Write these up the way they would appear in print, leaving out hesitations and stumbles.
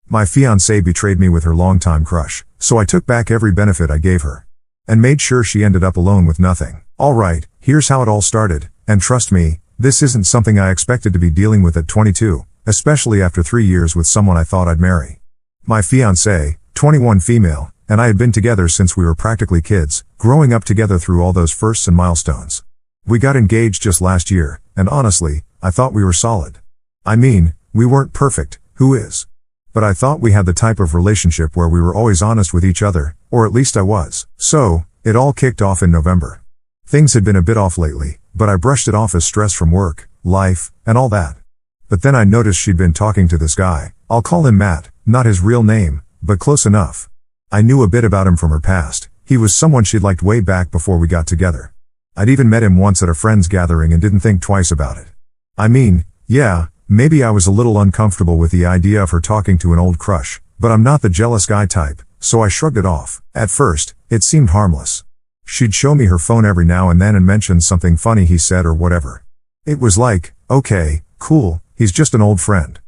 My fiancée betrayed me with her longtime crush, so I took back every benefit I gave her. And made sure she ended up alone with nothing. Alright, here's how it all started, and trust me, this isn't something I expected to be dealing with at 22, especially after 3 years with someone I thought I'd marry. My fiancée, 21 female, and I had been together since we were practically kids, growing up together through all those firsts and milestones. We got engaged just last year, and honestly, I thought we were solid. I mean, we weren't perfect, who is? But I thought we had the type of relationship where we were always honest with each other, or at least I was. So, it all kicked off in November. Things had been a bit off lately, but I brushed it off as stress from work, life, and all that. But then I noticed she'd been talking to this guy. I'll call him Matt, not his real name, but close enough. I knew a bit about him from her past. He was someone she'd liked way back before we got together. I'd even met him once at a friend's gathering and didn't think twice about it. I mean, yeah, maybe I was a little uncomfortable with the idea of her talking to an old crush, but I'm not the jealous guy type, so I shrugged it off. At first, it seemed harmless. She'd show me her phone every now and then and mention something funny he said or whatever. It was like, okay, cool, he's just an old friend.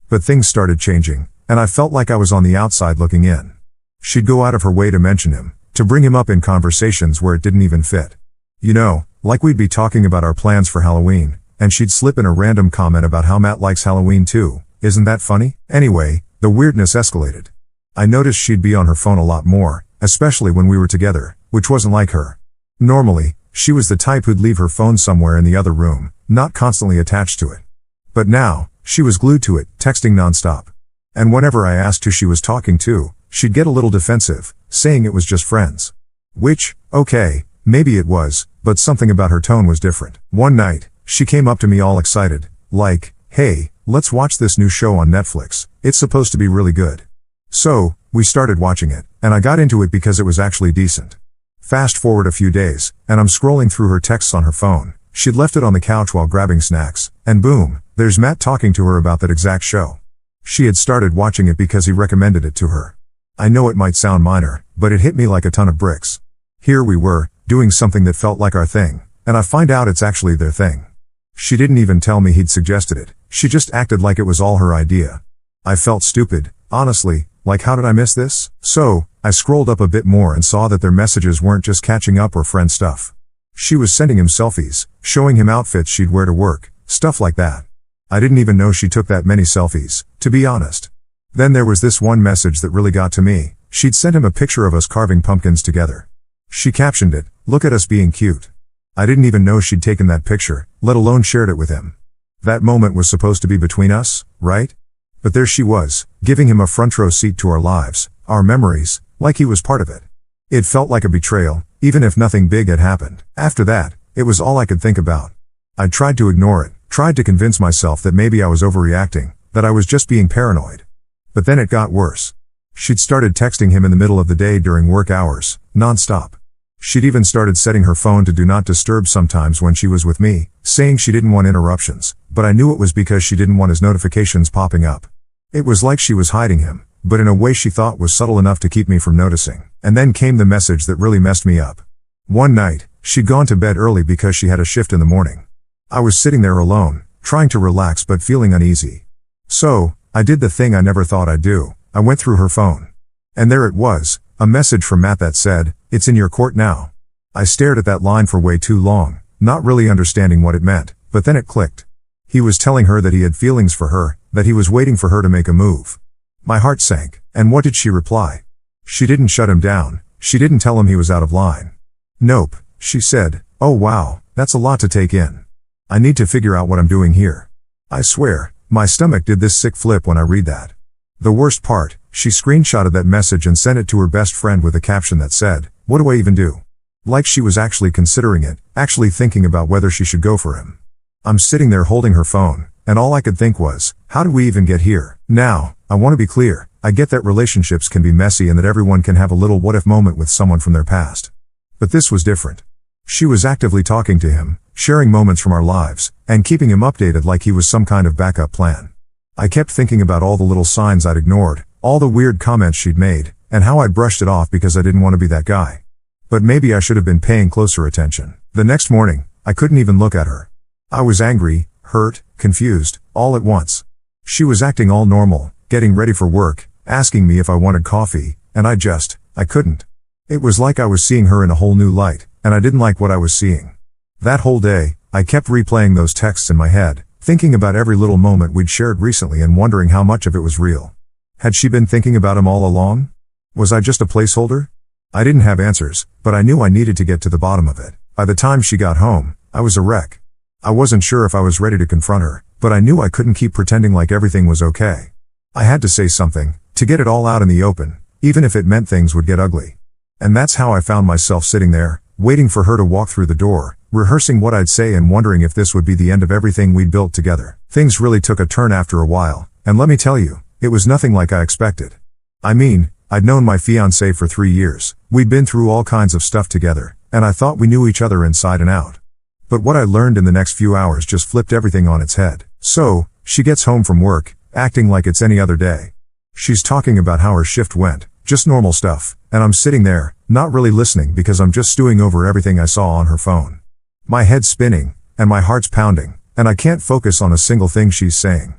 But things started changing, and I felt like I was on the outside looking in. She'd go out of her way to mention him, to bring him up in conversations where it didn't even fit. You know, like we'd be talking about our plans for Halloween, and she'd slip in a random comment about how Matt likes Halloween too. Isn't that funny? Anyway, the weirdness escalated. I noticed she'd be on her phone a lot more, especially when we were together, which wasn't like her. Normally, she was the type who'd leave her phone somewhere in the other room, not constantly attached to it. But now, she was glued to it, texting nonstop. And whenever I asked who she was talking to, she'd get a little defensive, saying it was just friends. Which, okay, maybe it was, but something about her tone was different. One night, she came up to me all excited, like, hey, let's watch this new show on Netflix, it's supposed to be really good. So, we started watching it, and I got into it because it was actually decent. Fast forward a few days, and I'm scrolling through her texts on her phone. She'd left it on the couch while grabbing snacks, and boom, there's Matt talking to her about that exact show. She had started watching it because he recommended it to her. I know it might sound minor, but it hit me like a ton of bricks. Here we were, doing something that felt like our thing, and I find out it's actually their thing. She didn't even tell me he'd suggested it, she just acted like it was all her idea. I felt stupid, honestly, like how did I miss this? So, I scrolled up a bit more and saw that their messages weren't just catching up or friend stuff. She was sending him selfies, showing him outfits she'd wear to work, stuff like that. I didn't even know she took that many selfies, to be honest. Then there was this one message that really got to me. She'd sent him a picture of us carving pumpkins together. She captioned it, "Look at us being cute." I didn't even know she'd taken that picture, let alone shared it with him. That moment was supposed to be between us, right? But there she was, giving him a front row seat to our lives, our memories, like he was part of it. It felt like a betrayal, even if nothing big had happened. After that, it was all I could think about. I tried to ignore it, tried to convince myself that maybe I was overreacting, that I was just being paranoid. But then it got worse. She'd started texting him in the middle of the day during work hours, non-stop. She'd even started setting her phone to do not disturb sometimes when she was with me, saying she didn't want interruptions, but I knew it was because she didn't want his notifications popping up. It was like she was hiding him, but in a way she thought was subtle enough to keep me from noticing. And then came the message that really messed me up. One night, she'd gone to bed early because she had a shift in the morning. I was sitting there alone, trying to relax but feeling uneasy. So, I did the thing I never thought I'd do. I went through her phone. And there it was, a message from Matt that said, "It's in your court now." I stared at that line for way too long, not really understanding what it meant, but then it clicked. He was telling her that he had feelings for her, that he was waiting for her to make a move. My heart sank, and what did she reply? She didn't shut him down, she didn't tell him he was out of line. Nope, she said, "Oh wow, that's a lot to take in. I need to figure out what I'm doing here." I swear, my stomach did this sick flip when I read that. The worst part, she screenshotted that message and sent it to her best friend with a caption that said, "What do I even do?" Like she was actually considering it, actually thinking about whether she should go for him. I'm sitting there holding her phone, and all I could think was, how did we even get here? Now, I want to be clear, I get that relationships can be messy and that everyone can have a little what-if moment with someone from their past. But this was different. She was actively talking to him, sharing moments from our lives, and keeping him updated like he was some kind of backup plan. I kept thinking about all the little signs I'd ignored, all the weird comments she'd made, and how I'd brushed it off because I didn't want to be that guy. But maybe I should have been paying closer attention. The next morning, I couldn't even look at her. I was angry, hurt, confused, all at once. She was acting all normal, getting ready for work, asking me if I wanted coffee, and I couldn't. It was like I was seeing her in a whole new light, and I didn't like what I was seeing. That whole day, I kept replaying those texts in my head, thinking about every little moment we'd shared recently and wondering how much of it was real. Had she been thinking about him all along? Was I just a placeholder? I didn't have answers, but I knew I needed to get to the bottom of it. By the time she got home, I was a wreck. I wasn't sure if I was ready to confront her, but I knew I couldn't keep pretending like everything was okay. I had to say something, to get it all out in the open, even if it meant things would get ugly. And that's how I found myself sitting there, waiting for her to walk through the door, rehearsing what I'd say and wondering if this would be the end of everything we'd built together. Things really took a turn after a while, and let me tell you, it was nothing like I expected. I mean, I'd known my fiancée for 3 years, we'd been through all kinds of stuff together, and I thought we knew each other inside and out. But what I learned in the next few hours just flipped everything on its head. So, she gets home from work, acting like it's any other day. She's talking about how her shift went, just normal stuff, and I'm sitting there, not really listening because I'm just stewing over everything I saw on her phone. My head's spinning, and my heart's pounding, and I can't focus on a single thing she's saying.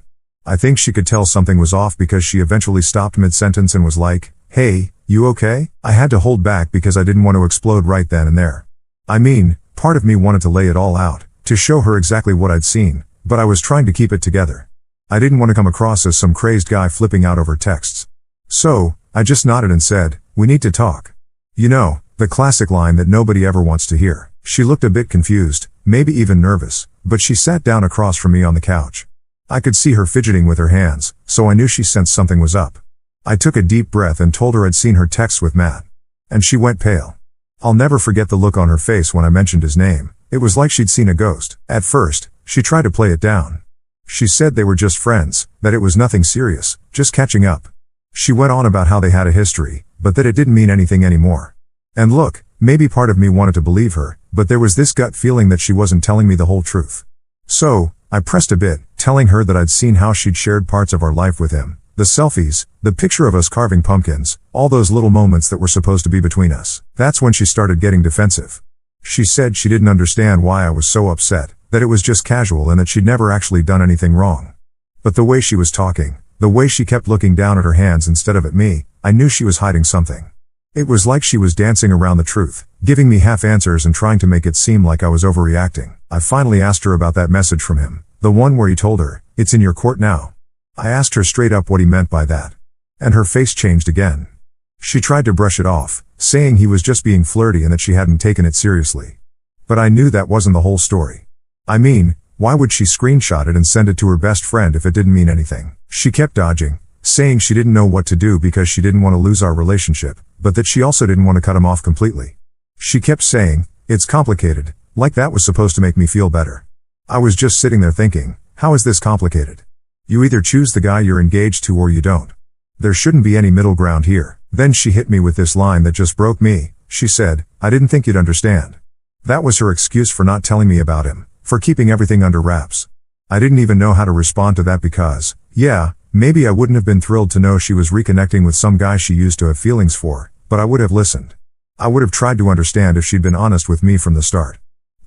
I think she could tell something was off because she eventually stopped mid-sentence and was like, "Hey, you okay?" I had to hold back because I didn't want to explode right then and there. I mean, part of me wanted to lay it all out, to show her exactly what I'd seen, but I was trying to keep it together. I didn't want to come across as some crazed guy flipping out over texts. So, I just nodded and said, "We need to talk." You know, the classic line that nobody ever wants to hear. She looked a bit confused, maybe even nervous, but she sat down across from me on the couch. I could see her fidgeting with her hands, so I knew she sensed something was up. I took a deep breath and told her I'd seen her text with Matt. And she went pale. I'll never forget the look on her face when I mentioned his name. It was like she'd seen a ghost. At first, she tried to play it down. She said they were just friends, that it was nothing serious, just catching up. She went on about how they had a history, but that it didn't mean anything anymore. And look, maybe part of me wanted to believe her, but there was this gut feeling that she wasn't telling me the whole truth. So, I pressed a bit, telling her that I'd seen how she'd shared parts of our life with him. The selfies, the picture of us carving pumpkins, all those little moments that were supposed to be between us. That's when she started getting defensive. She said she didn't understand why I was so upset, that it was just casual and that she'd never actually done anything wrong. But the way she was talking, the way she kept looking down at her hands instead of at me, I knew she was hiding something. It was like she was dancing around the truth, giving me half answers and trying to make it seem like I was overreacting. I finally asked her about that message from him, the one where he told her, "It's in your court now." I asked her straight up what he meant by that. And her face changed again. She tried to brush it off, saying he was just being flirty and that she hadn't taken it seriously. But I knew that wasn't the whole story. I mean, why would she screenshot it and send it to her best friend if it didn't mean anything? She kept dodging, saying she didn't know what to do because she didn't want to lose our relationship, but that she also didn't want to cut him off completely. She kept saying, "It's complicated," like that was supposed to make me feel better. I was just sitting there thinking, how is this complicated? You either choose the guy you're engaged to or you don't. There shouldn't be any middle ground here. Then she hit me with this line that just broke me. She said, "I didn't think you'd understand." That was her excuse for not telling me about him, for keeping everything under wraps. I didn't even know how to respond to that because, yeah, maybe I wouldn't have been thrilled to know she was reconnecting with some guy she used to have feelings for, but I would have listened. I would have tried to understand if she'd been honest with me from the start.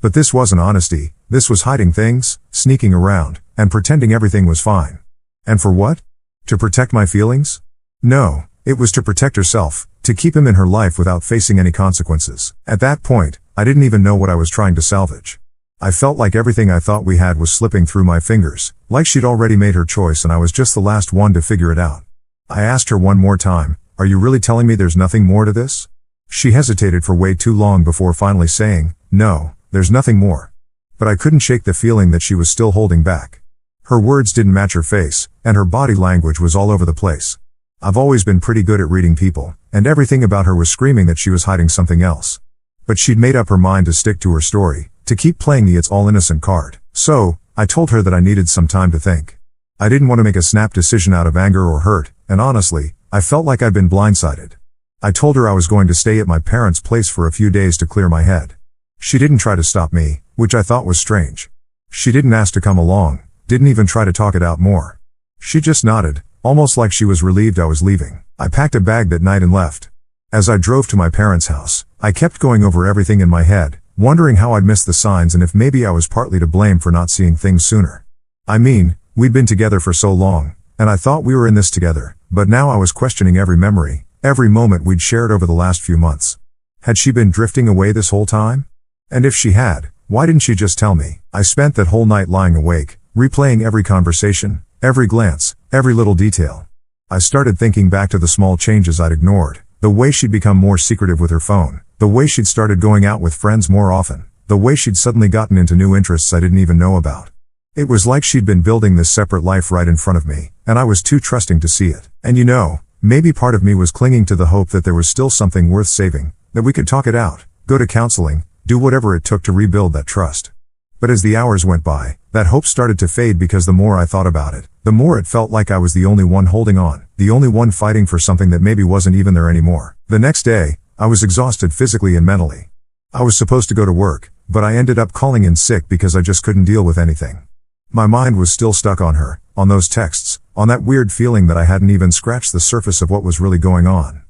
But this wasn't honesty, this was hiding things, sneaking around, and pretending everything was fine. And for what? To protect my feelings? No, it was to protect herself, to keep him in her life without facing any consequences. At that point, I didn't even know what I was trying to salvage. I felt like everything I thought we had was slipping through my fingers, like she'd already made her choice and I was just the last one to figure it out. I asked her one more time, "Are you really telling me there's nothing more to this?" She hesitated for way too long before finally saying, "No, there's nothing more." But I couldn't shake the feeling that she was still holding back. Her words didn't match her face, and her body language was all over the place. I've always been pretty good at reading people, and everything about her was screaming that she was hiding something else. But she'd made up her mind to stick to her story, to keep playing the "it's all innocent" card. So, I told her that I needed some time to think. I didn't want to make a snap decision out of anger or hurt, and honestly, I felt like I'd been blindsided. I told her I was going to stay at my parents' place for a few days to clear my head. She didn't try to stop me, which I thought was strange. She didn't ask to come along, didn't even try to talk it out more. She just nodded, almost like she was relieved I was leaving. I packed a bag that night and left. As I drove to my parents' house, I kept going over everything in my head, wondering how I'd missed the signs and if maybe I was partly to blame for not seeing things sooner. I mean, we'd been together for so long, and I thought we were in this together, but now I was questioning every memory, every moment we'd shared over the last few months. Had she been drifting away this whole time? And if she had, why didn't she just tell me? I spent that whole night lying awake, replaying every conversation, every glance, every little detail. I started thinking back to the small changes I'd ignored, the way she'd become more secretive with her phone, the way she'd started going out with friends more often, the way she'd suddenly gotten into new interests I didn't even know about. It was like she'd been building this separate life right in front of me, and I was too trusting to see it. And maybe part of me was clinging to the hope that there was still something worth saving, that we could talk it out, go to counseling, do whatever it took to rebuild that trust. But as the hours went by, that hope started to fade because the more I thought about it, the more it felt like I was the only one holding on, the only one fighting for something that maybe wasn't even there anymore. The next day, I was exhausted physically and mentally. I was supposed to go to work, but I ended up calling in sick because I just couldn't deal with anything. My mind was still stuck on her, on those texts, on that weird feeling that I hadn't even scratched the surface of what was really going on.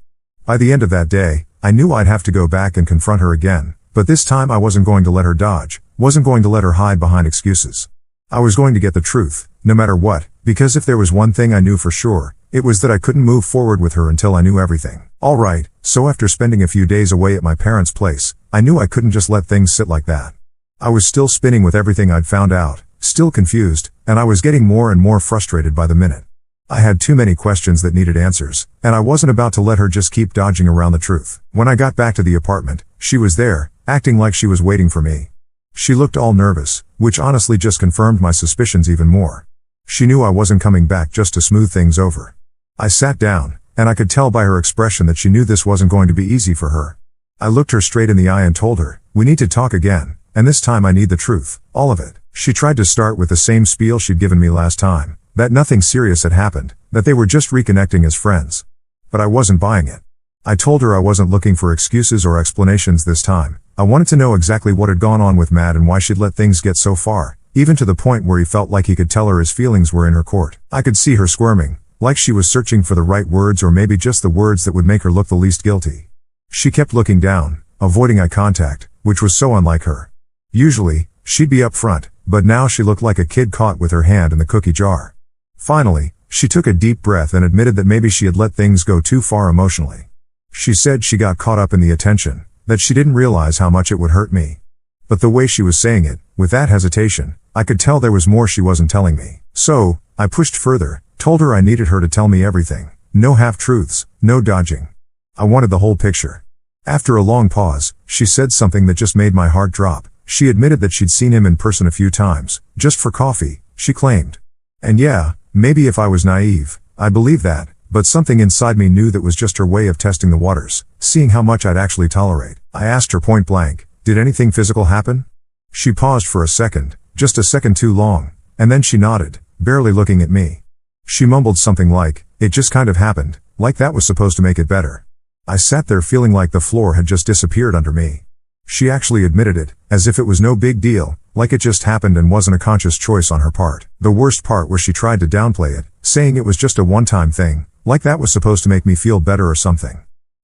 By the end of that day, I knew I'd have to go back and confront her again, but this time I wasn't going to let her dodge, wasn't going to let her hide behind excuses. I was going to get the truth, no matter what, because if there was one thing I knew for sure, it was that I couldn't move forward with her until I knew everything. Alright, so after spending a few days away at my parents' place, I knew I couldn't just let things sit like that. I was still spinning with everything I'd found out, still confused, and I was getting more and more frustrated by the minute. I had too many questions that needed answers, and I wasn't about to let her just keep dodging around the truth. When I got back to the apartment, she was there, acting like she was waiting for me. She looked all nervous, which honestly just confirmed my suspicions even more. She knew I wasn't coming back just to smooth things over. I sat down, and I could tell by her expression that she knew this wasn't going to be easy for her. I looked her straight in the eye and told her, "We need to talk again, and this time I need the truth, all of it." She tried to start with the same spiel she'd given me last time, that nothing serious had happened, that they were just reconnecting as friends. But I wasn't buying it. I told her I wasn't looking for excuses or explanations this time. I wanted to know exactly what had gone on with Matt and why she'd let things get so far, even to the point where he felt like he could tell her his feelings were in her court. I could see her squirming, like she was searching for the right words or maybe just the words that would make her look the least guilty. She kept looking down, avoiding eye contact, which was so unlike her. Usually, she'd be up front, but now she looked like a kid caught with her hand in the cookie jar. Finally, she took a deep breath and admitted that maybe she had let things go too far emotionally. She said she got caught up in the attention, that she didn't realize how much it would hurt me. But the way she was saying it, with that hesitation, I could tell there was more she wasn't telling me. So, I pushed further, told her I needed her to tell me everything. No half-truths, no dodging. I wanted the whole picture. After a long pause, she said something that just made my heart drop. She admitted that she'd seen him in person a few times, just for coffee, she claimed. And yeah, maybe if I was naive, I believed that, but something inside me knew that was just her way of testing the waters, seeing how much I'd actually tolerate. I asked her point blank, "Did anything physical happen?" She paused for a second, just a second too long, and then she nodded, barely looking at me. She mumbled something like, "It just kind of happened," like that was supposed to make it better. I sat there feeling like the floor had just disappeared under me. She actually admitted it, as if it was no big deal, like it just happened and wasn't a conscious choice on her part. The worst part was she tried to downplay it, saying it was just a one-time thing, like that was supposed to make me feel better or something.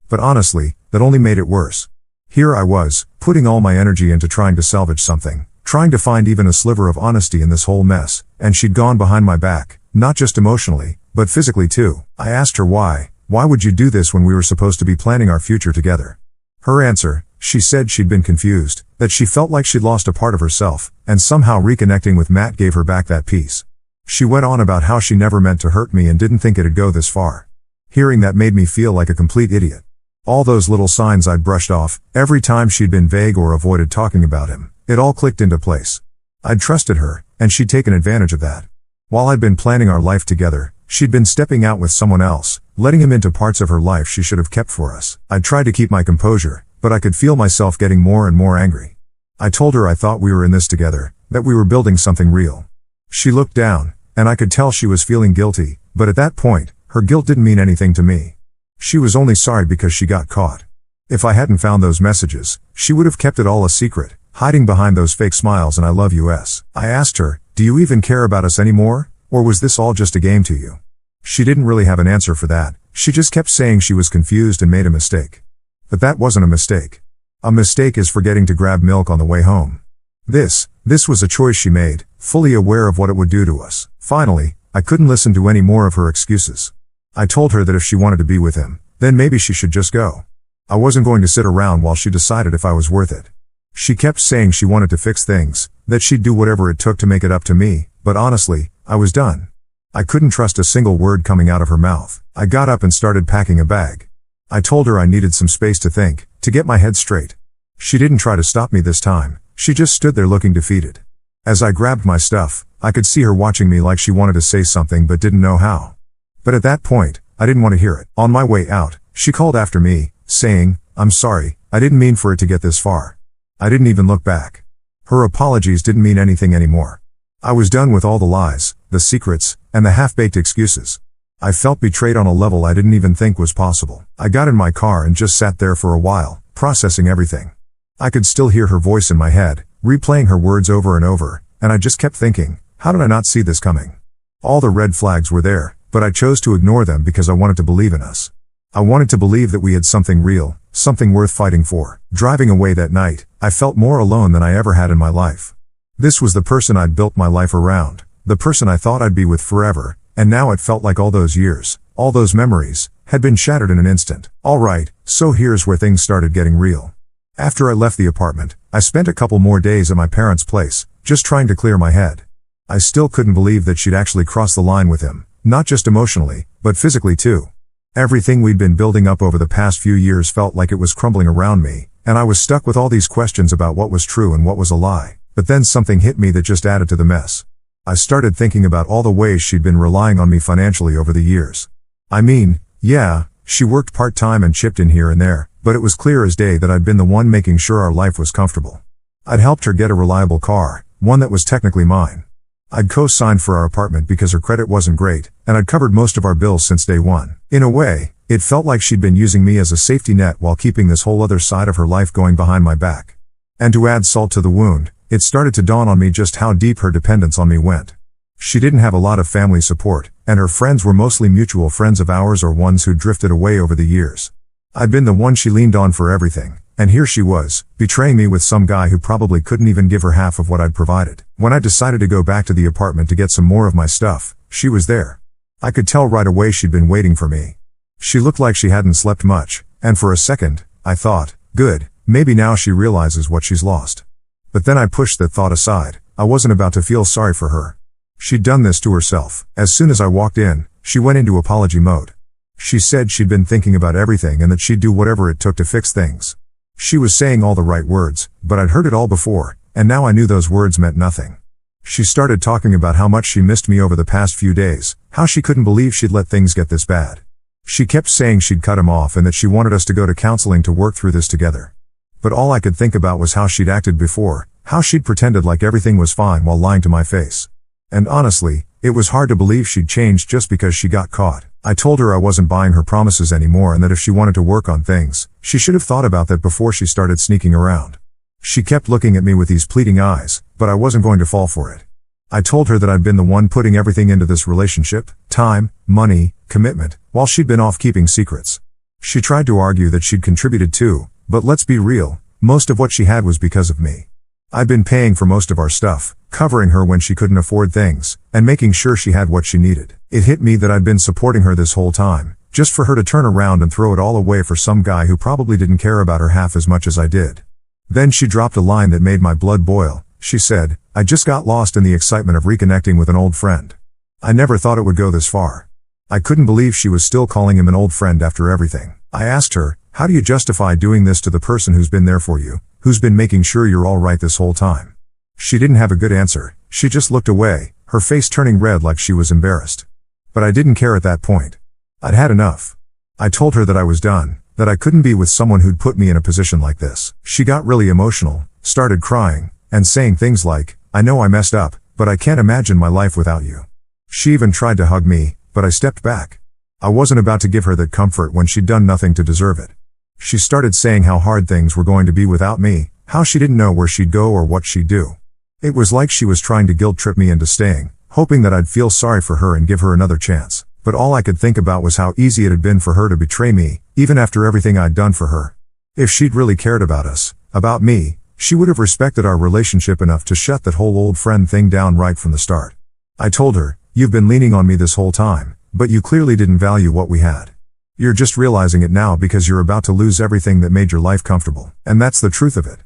But honestly, that only made it worse. Here I was, putting all my energy into trying to salvage something, trying to find even a sliver of honesty in this whole mess, and she'd gone behind my back, not just emotionally, but physically too. I asked her why would you do this when we were supposed to be planning our future together? Her answer, she said she'd been confused, that she felt like she'd lost a part of herself, and somehow reconnecting with Matt gave her back that peace. She went on about how she never meant to hurt me and didn't think it'd go this far. Hearing that made me feel like a complete idiot. All those little signs I'd brushed off, every time she'd been vague or avoided talking about him, it all clicked into place. I'd trusted her, and she'd taken advantage of that. While I'd been planning our life together, she'd been stepping out with someone else, letting him into parts of her life she should have kept for us. I'd tried to keep my composure, but I could feel myself getting more and more angry. I told her I thought we were in this together, that we were building something real. She looked down, and I could tell she was feeling guilty, but at that point, her guilt didn't mean anything to me. She was only sorry because she got caught. If I hadn't found those messages, she would have kept it all a secret, hiding behind those fake smiles and I love yous. I asked her, "Do you even care about us anymore? Or was this all just a game to you?" She didn't really have an answer for that. She just kept saying she was confused and made a mistake. But that wasn't a mistake. A mistake is forgetting to grab milk on the way home. This was a choice she made, fully aware of what it would do to us. Finally, I couldn't listen to any more of her excuses. I told her that if she wanted to be with him, then maybe she should just go. I wasn't going to sit around while she decided if I was worth it. She kept saying she wanted to fix things, that she'd do whatever it took to make it up to me, but honestly, I was done. I couldn't trust a single word coming out of her mouth. I got up and started packing a bag. I told her I needed some space to think, to get my head straight. She didn't try to stop me this time, she just stood there looking defeated. As I grabbed my stuff, I could see her watching me like she wanted to say something but didn't know how. But at that point, I didn't want to hear it. On my way out, she called after me, saying, "I'm sorry, I didn't mean for it to get this far." I didn't even look back. Her apologies didn't mean anything anymore. I was done with all the lies, the secrets, and the half-baked excuses. I felt betrayed on a level I didn't even think was possible. I got in my car and just sat there for a while, processing everything. I could still hear her voice in my head, replaying her words over and over, and I just kept thinking, how did I not see this coming? All the red flags were there, but I chose to ignore them because I wanted to believe in us. I wanted to believe that we had something real, something worth fighting for. Driving away that night, I felt more alone than I ever had in my life. This was the person I'd built my life around, the person I thought I'd be with forever, and now it felt like all those years, all those memories, had been shattered in an instant. Alright, so here's where things started getting real. After I left the apartment, I spent a couple more days at my parents' place, just trying to clear my head. I still couldn't believe that she'd actually crossed the line with him, not just emotionally, but physically too. Everything we'd been building up over the past few years felt like it was crumbling around me, and I was stuck with all these questions about what was true and what was a lie. But then something hit me that just added to the mess. I started thinking about all the ways she'd been relying on me financially over the years. I mean, yeah, she worked part-time and chipped in here and there, but it was clear as day that I'd been the one making sure our life was comfortable. I'd helped her get a reliable car, one that was technically mine. I'd co-signed for our apartment because her credit wasn't great, and I'd covered most of our bills since day one. In a way, it felt like she'd been using me as a safety net while keeping this whole other side of her life going behind my back. And to add salt to the wound, it started to dawn on me just how deep her dependence on me went. She didn't have a lot of family support, and her friends were mostly mutual friends of ours or ones who'd drifted away over the years. I'd been the one she leaned on for everything, and here she was, betraying me with some guy who probably couldn't even give her half of what I'd provided. When I decided to go back to the apartment to get some more of my stuff, she was there. I could tell right away she'd been waiting for me. She looked like she hadn't slept much, and for a second, I thought, good, maybe now she realizes what she's lost. But then I pushed that thought aside. I wasn't about to feel sorry for her. She'd done this to herself. As soon as I walked in, she went into apology mode. She said she'd been thinking about everything and that she'd do whatever it took to fix things. She was saying all the right words, but I'd heard it all before, and now I knew those words meant nothing. She started talking about how much she missed me over the past few days, how she couldn't believe she'd let things get this bad. She kept saying she'd cut him off and that she wanted us to go to counseling to work through this together. But all I could think about was how she'd acted before, how she'd pretended like everything was fine while lying to my face. And honestly, it was hard to believe she'd changed just because she got caught. I told her I wasn't buying her promises anymore and that if she wanted to work on things, she should have thought about that before she started sneaking around. She kept looking at me with these pleading eyes, but I wasn't going to fall for it. I told her that I'd been the one putting everything into this relationship, time, money, commitment, while she'd been off keeping secrets. She tried to argue that she'd contributed too, but let's be real, most of what she had was because of me. I'd been paying for most of our stuff, covering her when she couldn't afford things, and making sure she had what she needed. It hit me that I'd been supporting her this whole time, just for her to turn around and throw it all away for some guy who probably didn't care about her half as much as I did. Then she dropped a line that made my blood boil. She said, "I just got lost in the excitement of reconnecting with an old friend." I never thought it would go this far. I couldn't believe she was still calling him an old friend after everything. I asked her, how do you justify doing this to the person who's been there for you, who's been making sure you're all right this whole time? She didn't have a good answer. She just looked away, her face turning red like she was embarrassed. But I didn't care at that point. I'd had enough. I told her that I was done, that I couldn't be with someone who'd put me in a position like this. She got really emotional, started crying, and saying things like, "I know I messed up, but I can't imagine my life without you." She even tried to hug me, but I stepped back. I wasn't about to give her that comfort when she'd done nothing to deserve it. She started saying how hard things were going to be without me, how she didn't know where she'd go or what she'd do. It was like she was trying to guilt-trip me into staying, hoping that I'd feel sorry for her and give her another chance. But all I could think about was how easy it had been for her to betray me, even after everything I'd done for her. If she'd really cared about us, about me, she would have respected our relationship enough to shut that whole old friend thing down right from the start. I told her, "You've been leaning on me this whole time, but you clearly didn't value what we had. You're just realizing it now because you're about to lose everything that made your life comfortable. And that's the truth of it.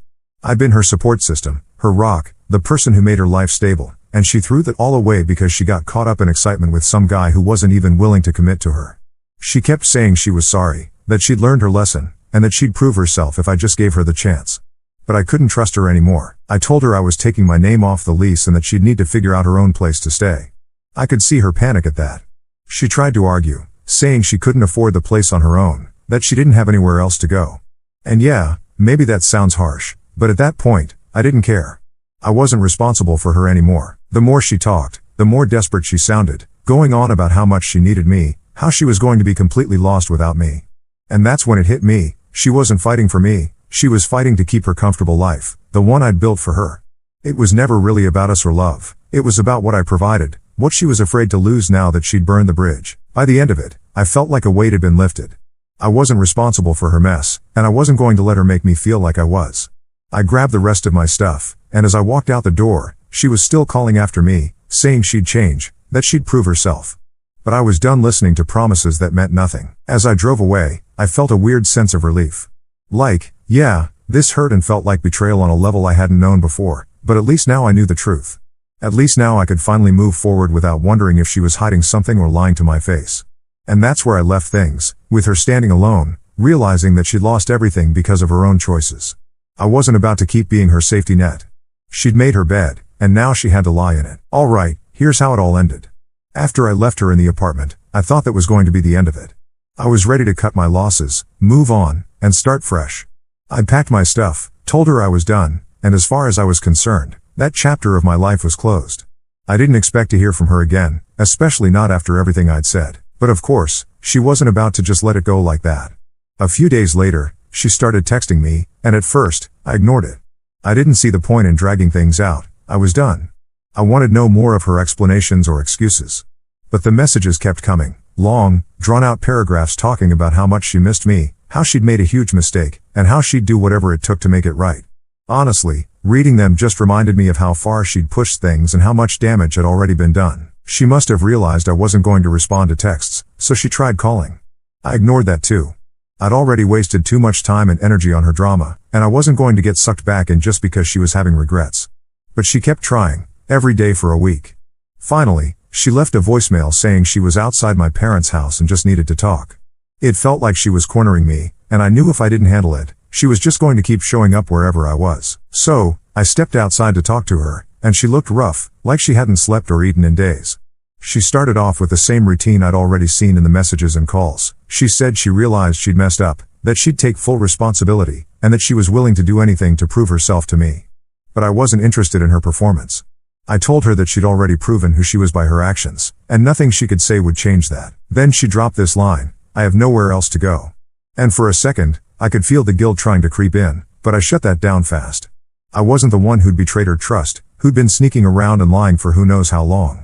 I'd been her support system, her rock, the person who made her life stable, and she threw that all away because she got caught up in excitement with some guy who wasn't even willing to commit to her. She kept saying she was sorry, that she'd learned her lesson, and that she'd prove herself if I just gave her the chance. But I couldn't trust her anymore. I told her I was taking my name off the lease and that she'd need to figure out her own place to stay. I could see her panic at that. She tried to argue, saying she couldn't afford the place on her own, that she didn't have anywhere else to go. And yeah, maybe that sounds harsh, but at that point, I didn't care. I wasn't responsible for her anymore. The more she talked, the more desperate she sounded, going on about how much she needed me, how she was going to be completely lost without me. And that's when it hit me. She wasn't fighting for me, she was fighting to keep her comfortable life, the one I'd built for her. It was never really about us or love. It was about what I provided, what she was afraid to lose now that she'd burned the bridge. By the end of it, I felt like a weight had been lifted. I wasn't responsible for her mess, and I wasn't going to let her make me feel like I was. I grabbed the rest of my stuff, and as I walked out the door, she was still calling after me, saying she'd change, that she'd prove herself. But I was done listening to promises that meant nothing. As I drove away, I felt a weird sense of relief. Like, yeah, this hurt and felt like betrayal on a level I hadn't known before, but at least now I knew the truth. At least now I could finally move forward without wondering if she was hiding something or lying to my face. And that's where I left things, with her standing alone, realizing that she'd lost everything because of her own choices. I wasn't about to keep being her safety net. She'd made her bed, and now she had to lie in it. Alright, here's how it all ended. After I left her in the apartment, I thought that was going to be the end of it. I was ready to cut my losses, move on, and start fresh. I'd packed my stuff, told her I was done, and as far as I was concerned, that chapter of my life was closed. I didn't expect to hear from her again, especially not after everything I'd said. But of course, she wasn't about to just let it go like that. A few days later, she started texting me, and at first, I ignored it. I didn't see the point in dragging things out. I was done. I wanted no more of her explanations or excuses. But the messages kept coming, long, drawn-out paragraphs talking about how much she missed me, how she'd made a huge mistake, and how she'd do whatever it took to make it right. Honestly, reading them just reminded me of how far she'd pushed things and how much damage had already been done. She must have realized I wasn't going to respond to texts, so she tried calling. I ignored that too. I'd already wasted too much time and energy on her drama, and I wasn't going to get sucked back in just because she was having regrets. But she kept trying, every day for a week. Finally, she left a voicemail saying she was outside my parents' house and just needed to talk. It felt like she was cornering me, and I knew if I didn't handle it, she was just going to keep showing up wherever I was. So, I stepped outside to talk to her, and she looked rough, like she hadn't slept or eaten in days. She started off with the same routine I'd already seen in the messages and calls. She said she realized she'd messed up, that she'd take full responsibility, and that she was willing to do anything to prove herself to me. But I wasn't interested in her performance. I told her that she'd already proven who she was by her actions, and nothing she could say would change that. Then she dropped this line, "I have nowhere else to go." And for a second, I could feel the guilt trying to creep in, but I shut that down fast. I wasn't the one who'd betrayed her trust, who'd been sneaking around and lying for who knows how long.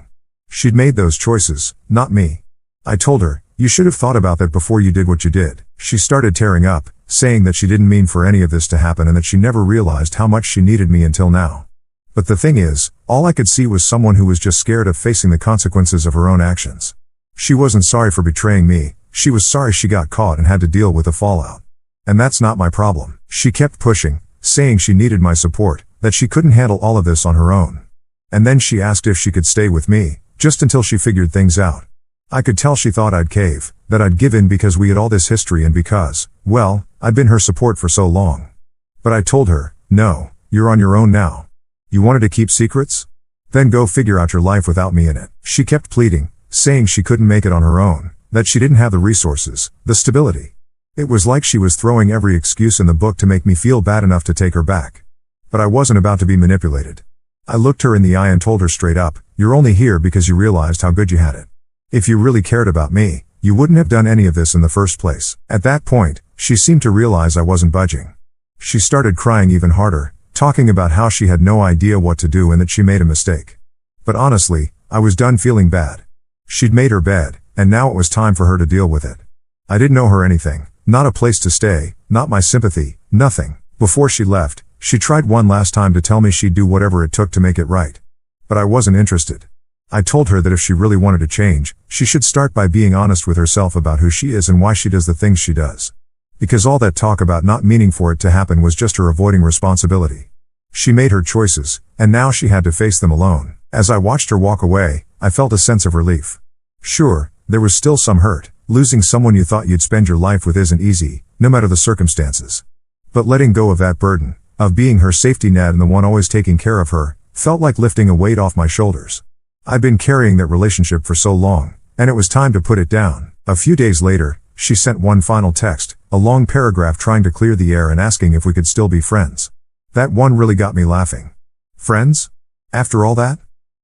She'd made those choices, not me. I told her, "You should have thought about that before you did what you did." She started tearing up, saying that she didn't mean for any of this to happen and that she never realized how much she needed me until now. But the thing is, all I could see was someone who was just scared of facing the consequences of her own actions. She wasn't sorry for betraying me, she was sorry she got caught and had to deal with the fallout. And that's not my problem. She kept pushing, saying she needed my support, that she couldn't handle all of this on her own. And then she asked if she could stay with me, just until she figured things out. I could tell she thought I'd cave, that I'd give in because we had all this history and because, well, I'd been her support for so long. But I told her, "No, you're on your own now. You wanted to keep secrets? Then go figure out your life without me in it." She kept pleading, saying she couldn't make it on her own, that she didn't have the resources, the stability. It was like she was throwing every excuse in the book to make me feel bad enough to take her back. But I wasn't about to be manipulated. I looked her in the eye and told her straight up, "You're only here because you realized how good you had it. If you really cared about me, you wouldn't have done any of this in the first place." At that point, she seemed to realize I wasn't budging. She started crying even harder, talking about how she had no idea what to do and that she made a mistake. But honestly, I was done feeling bad. She'd made her bed, and now it was time for her to deal with it. I didn't owe her anything, not a place to stay, not my sympathy, nothing. Before she left, she tried one last time to tell me she'd do whatever it took to make it right. But I wasn't interested. I told her that if she really wanted to change, she should start by being honest with herself about who she is and why she does the things she does. Because all that talk about not meaning for it to happen was just her avoiding responsibility. She made her choices, and now she had to face them alone. As I watched her walk away, I felt a sense of relief. Sure, there was still some hurt. Losing someone you thought you'd spend your life with isn't easy, no matter the circumstances. But letting go of that burden, of being her safety net and the one always taking care of her, felt like lifting a weight off my shoulders. I'd been carrying that relationship for so long, and it was time to put it down. A few days later, she sent one final text, a long paragraph trying to clear the air and asking if we could still be friends. That one really got me laughing. Friends? After all that?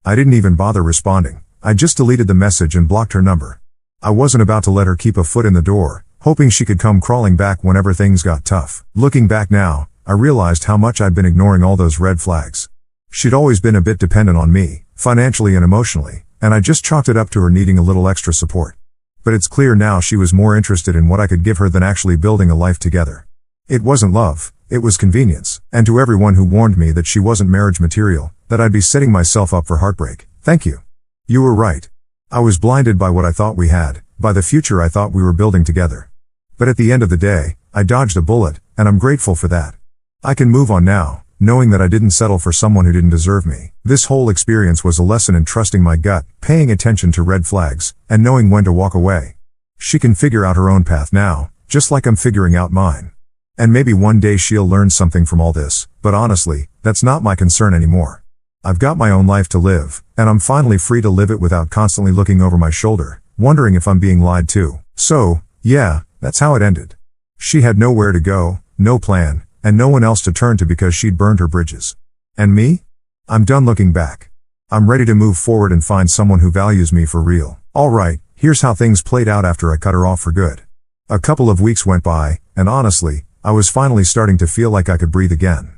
I didn't even bother responding. I just deleted the message and blocked her number. I wasn't about to let her keep a foot in the door, hoping she could come crawling back whenever things got tough. Looking back now, I realized how much I'd been ignoring all those red flags. She'd always been a bit dependent on me, financially and emotionally, and I just chalked it up to her needing a little extra support. But it's clear now she was more interested in what I could give her than actually building a life together. It wasn't love, it was convenience. And to everyone who warned me that she wasn't marriage material, that I'd be setting myself up for heartbreak, thank you. You were right. I was blinded by what I thought we had, by the future I thought we were building together. But at the end of the day, I dodged a bullet, and I'm grateful for that. I can move on now, knowing that I didn't settle for someone who didn't deserve me. This whole experience was a lesson in trusting my gut, paying attention to red flags, and knowing when to walk away. She can figure out her own path now, just like I'm figuring out mine. And maybe one day she'll learn something from all this, but honestly, that's not my concern anymore. I've got my own life to live, and I'm finally free to live it without constantly looking over my shoulder, wondering if I'm being lied to. So, yeah, that's how it ended. She had nowhere to go, no plan, and no one else to turn to because she'd burned her bridges. And me? I'm done looking back. I'm ready to move forward and find someone who values me for real. Alright, here's how things played out after I cut her off for good. A couple of weeks went by, and honestly, I was finally starting to feel like I could breathe again.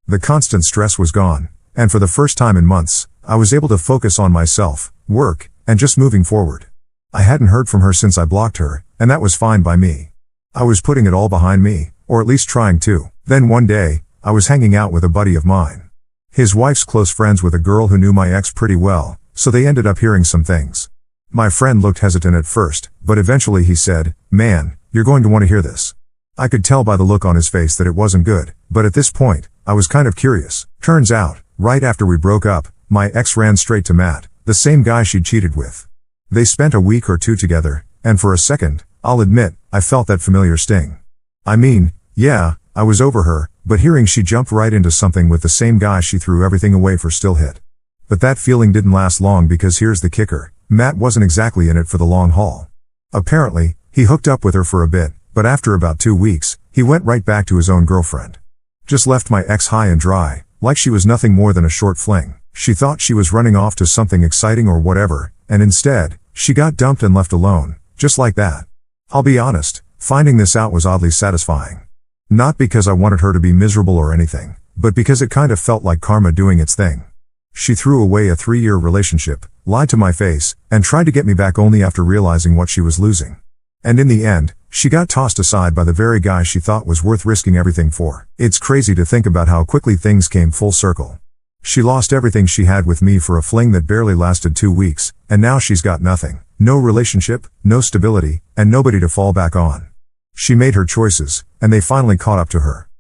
The constant stress was gone, and for the first time in months, I was able to focus on myself, work, and just moving forward. I hadn't heard from her since I blocked her, and that was fine by me. I was putting it all behind me, or at least trying to. Then one day, I was hanging out with a buddy of mine. His wife's close friends with a girl who knew my ex pretty well, so they ended up hearing some things. My friend looked hesitant at first, but eventually he said, "Man, you're going to want to hear this." I could tell by the look on his face that it wasn't good, but at this point, I was kind of curious. Turns out, right after we broke up, my ex ran straight to Matt, the same guy she'd cheated with. They spent a week or two together, and for a second, I'll admit, I felt that familiar sting. I mean, yeah, I was over her, but hearing she jumped right into something with the same guy she threw everything away for still hit. But that feeling didn't last long because here's the kicker, Matt wasn't exactly in it for the long haul. Apparently, he hooked up with her for a bit, but after about 2 weeks, he went right back to his own girlfriend. Just left my ex high and dry, like she was nothing more than a short fling. She thought she was running off to something exciting or whatever, and instead, she got dumped and left alone, just like that. I'll be honest, finding this out was oddly satisfying. Not because I wanted her to be miserable or anything, but because it kind of felt like karma doing its thing. She threw away a 3-year relationship, lied to my face, and tried to get me back only after realizing what she was losing. And in the end, she got tossed aside by the very guy she thought was worth risking everything for. It's crazy to think about how quickly things came full circle. She lost everything she had with me for a fling that barely lasted 2 weeks, and now she's got nothing. No relationship, no stability, and nobody to fall back on. She made her choices, and they finally caught up to her.